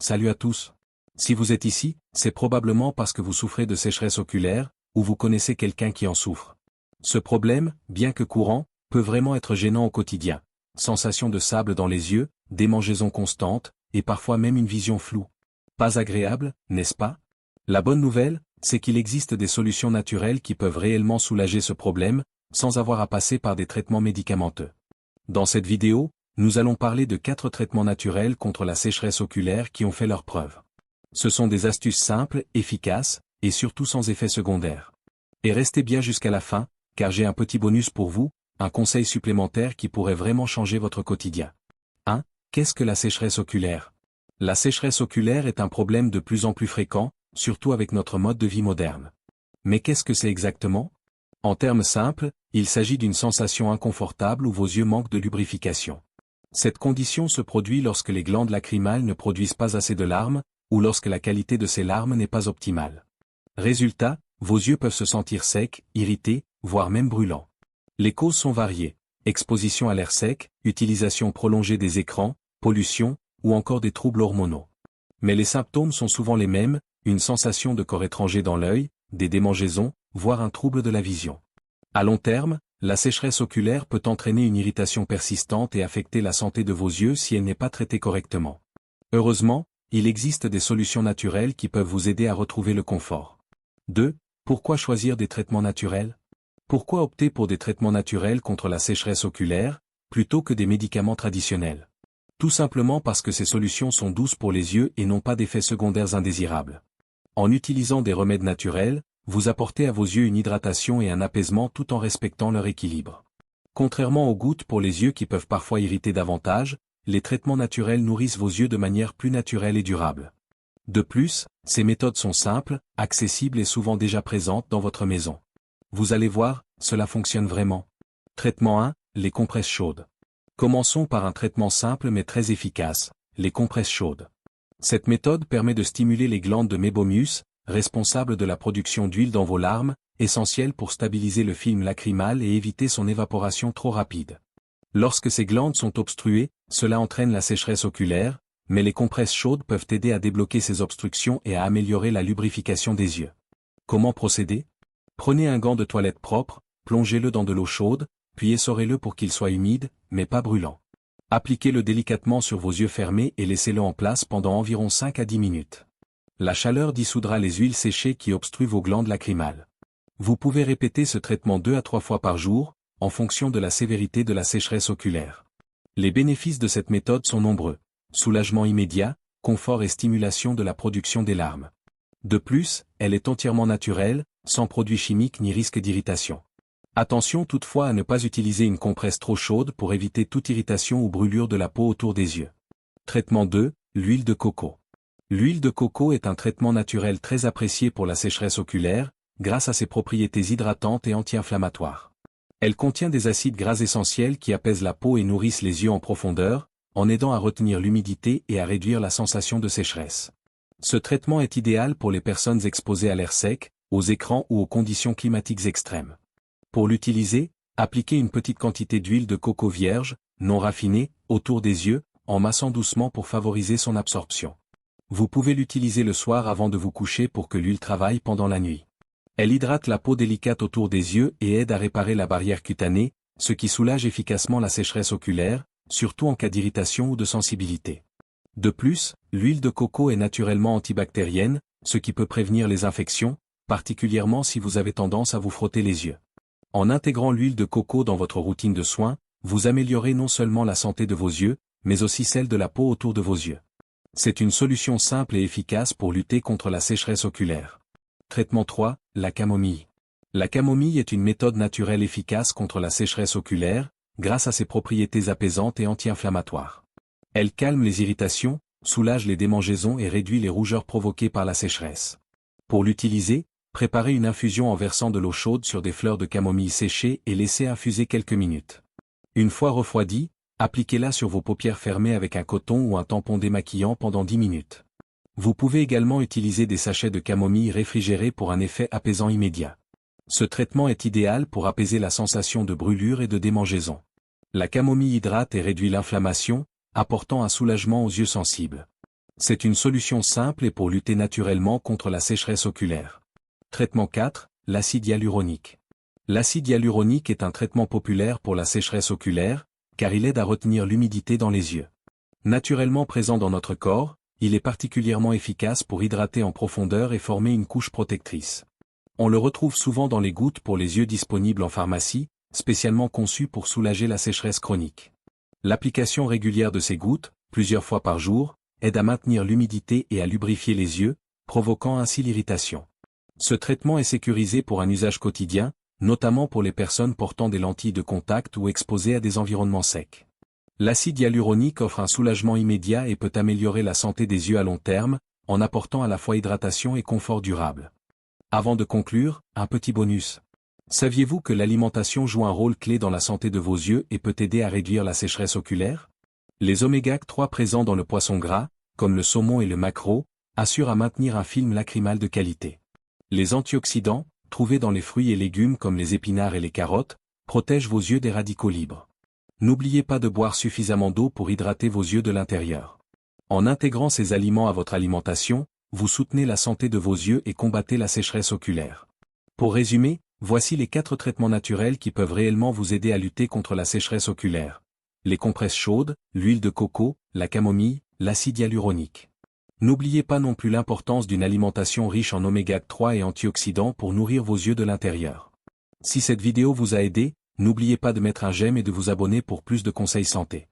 Salut à tous. Si vous êtes ici, c'est probablement parce que vous souffrez de sécheresse oculaire, ou vous connaissez quelqu'un qui en souffre. Ce problème, bien que courant, peut vraiment être gênant au quotidien. Sensation de sable dans les yeux, démangeaisons constantes, et parfois même une vision floue. Pas agréable, n'est-ce pas? La bonne nouvelle, c'est qu'il existe des solutions naturelles qui peuvent réellement soulager ce problème, sans avoir à passer par des traitements médicamenteux. Dans cette vidéo, nous allons parler de 4 traitements naturels contre la sécheresse oculaire qui ont fait leurs preuves. Ce sont des astuces simples, efficaces, et surtout sans effet secondaire. Et restez bien jusqu'à la fin, car j'ai un petit bonus pour vous, un conseil supplémentaire qui pourrait vraiment changer votre quotidien. 1. Qu'est-ce que la sécheresse oculaire? La sécheresse oculaire est un problème de plus en plus fréquent, surtout avec notre mode de vie moderne. Mais qu'est-ce que c'est exactement? En termes simples, il s'agit d'une sensation inconfortable où vos yeux manquent de lubrification. Cette condition se produit lorsque les glandes lacrymales ne produisent pas assez de larmes, ou lorsque la qualité de ces larmes n'est pas optimale. Résultat, vos yeux peuvent se sentir secs, irrités, voire même brûlants. Les causes sont variées. Exposition à l'air sec, utilisation prolongée des écrans, pollution, ou encore des troubles hormonaux. Mais les symptômes sont souvent les mêmes, une sensation de corps étranger dans l'œil, des démangeaisons, voire un trouble de la vision. À long terme, la sécheresse oculaire peut entraîner une irritation persistante et affecter la santé de vos yeux si elle n'est pas traitée correctement. Heureusement, il existe des solutions naturelles qui peuvent vous aider à retrouver le confort. 2. Pourquoi choisir des traitements naturels? Pourquoi opter pour des traitements naturels contre la sécheresse oculaire, plutôt que des médicaments traditionnels? Tout simplement parce que ces solutions sont douces pour les yeux et n'ont pas d'effets secondaires indésirables. En utilisant des remèdes naturels, vous apportez à vos yeux une hydratation et un apaisement tout en respectant leur équilibre. Contrairement aux gouttes pour les yeux qui peuvent parfois irriter davantage, les traitements naturels nourrissent vos yeux de manière plus naturelle et durable. De plus, ces méthodes sont simples, accessibles et souvent déjà présentes dans votre maison. Vous allez voir, cela fonctionne vraiment. Traitement 1, les compresses chaudes. Commençons par un traitement simple mais très efficace, les compresses chaudes. Cette méthode permet de stimuler les glandes de mébomius, responsables de la production d'huile dans vos larmes, essentielle pour stabiliser le film lacrymal et éviter son évaporation trop rapide. Lorsque ces glandes sont obstruées, cela entraîne la sécheresse oculaire, mais les compresses chaudes peuvent aider à débloquer ces obstructions et à améliorer la lubrification des yeux. Comment procéder? Prenez un gant de toilette propre, plongez-le dans de l'eau chaude, puis essorez-le pour qu'il soit humide, mais pas brûlant. Appliquez-le délicatement sur vos yeux fermés et laissez-le en place pendant environ 5 à 10 minutes. La chaleur dissoudra les huiles séchées qui obstruent vos glandes lacrymales. Vous pouvez répéter ce traitement 2 à 3 fois par jour, en fonction de la sévérité de la sécheresse oculaire. Les bénéfices de cette méthode sont nombreux. Soulagement immédiat, confort et stimulation de la production des larmes. De plus, elle est entièrement naturelle, sans produits chimiques ni risque d'irritation. Attention toutefois à ne pas utiliser une compresse trop chaude pour éviter toute irritation ou brûlure de la peau autour des yeux. Traitement 2, l'huile de coco. L'huile de coco est un traitement naturel très apprécié pour la sécheresse oculaire, grâce à ses propriétés hydratantes et anti-inflammatoires. Elle contient des acides gras essentiels qui apaisent la peau et nourrissent les yeux en profondeur, en aidant à retenir l'humidité et à réduire la sensation de sécheresse. Ce traitement est idéal pour les personnes exposées à l'air sec, aux écrans ou aux conditions climatiques extrêmes. Pour l'utiliser, appliquez une petite quantité d'huile de coco vierge, non raffinée, autour des yeux, en massant doucement pour favoriser son absorption. Vous pouvez l'utiliser le soir avant de vous coucher pour que l'huile travaille pendant la nuit. Elle hydrate la peau délicate autour des yeux et aide à réparer la barrière cutanée, ce qui soulage efficacement la sécheresse oculaire, surtout en cas d'irritation ou de sensibilité. De plus, l'huile de coco est naturellement antibactérienne, ce qui peut prévenir les infections, particulièrement si vous avez tendance à vous frotter les yeux. En intégrant l'huile de coco dans votre routine de soins, vous améliorez non seulement la santé de vos yeux, mais aussi celle de la peau autour de vos yeux. C'est une solution simple et efficace pour lutter contre la sécheresse oculaire. Traitement 3, la camomille. La camomille est une méthode naturelle efficace contre la sécheresse oculaire, grâce à ses propriétés apaisantes et anti-inflammatoires. Elle calme les irritations, soulage les démangeaisons et réduit les rougeurs provoquées par la sécheresse. Pour l'utiliser, préparez une infusion en versant de l'eau chaude sur des fleurs de camomille séchées et laissez infuser quelques minutes. Une fois refroidie, appliquez-la sur vos paupières fermées avec un coton ou un tampon démaquillant pendant 10 minutes. Vous pouvez également utiliser des sachets de camomille réfrigérés pour un effet apaisant immédiat. Ce traitement est idéal pour apaiser la sensation de brûlure et de démangeaison. La camomille hydrate et réduit l'inflammation, apportant un soulagement aux yeux sensibles. C'est une solution simple et pour lutter naturellement contre la sécheresse oculaire. Traitement 4, l'acide hyaluronique. L'acide hyaluronique est un traitement populaire pour la sécheresse oculaire, car il aide à retenir l'humidité dans les yeux. Naturellement présent dans notre corps, il est particulièrement efficace pour hydrater en profondeur et former une couche protectrice. On le retrouve souvent dans les gouttes pour les yeux disponibles en pharmacie, spécialement conçues pour soulager la sécheresse chronique. L'application régulière de ces gouttes, plusieurs fois par jour, aide à maintenir l'humidité et à lubrifier les yeux, provoquant ainsi l'irritation. Ce traitement est sécurisé pour un usage quotidien, notamment pour les personnes portant des lentilles de contact ou exposées à des environnements secs. L'acide hyaluronique offre un soulagement immédiat et peut améliorer la santé des yeux à long terme, en apportant à la fois hydratation et confort durable. Avant de conclure, un petit bonus. Saviez-vous que l'alimentation joue un rôle clé dans la santé de vos yeux et peut aider à réduire la sécheresse oculaire? Les oméga 3 présents dans le poisson gras, comme le saumon et le maquereau, assurent à maintenir un film lacrymal de qualité. Les antioxydants, trouvés dans les fruits et légumes comme les épinards et les carottes, protègent vos yeux des radicaux libres. N'oubliez pas de boire suffisamment d'eau pour hydrater vos yeux de l'intérieur. En intégrant ces aliments à votre alimentation, vous soutenez la santé de vos yeux et combattez la sécheresse oculaire. Pour résumer, voici les 4 traitements naturels qui peuvent réellement vous aider à lutter contre la sécheresse oculaire. Les compresses chaudes, l'huile de coco, la camomille, l'acide hyaluronique. N'oubliez pas non plus l'importance d'une alimentation riche en oméga 3 et antioxydants pour nourrir vos yeux de l'intérieur. Si cette vidéo vous a aidé, n'oubliez pas de mettre un j'aime et de vous abonner pour plus de conseils santé.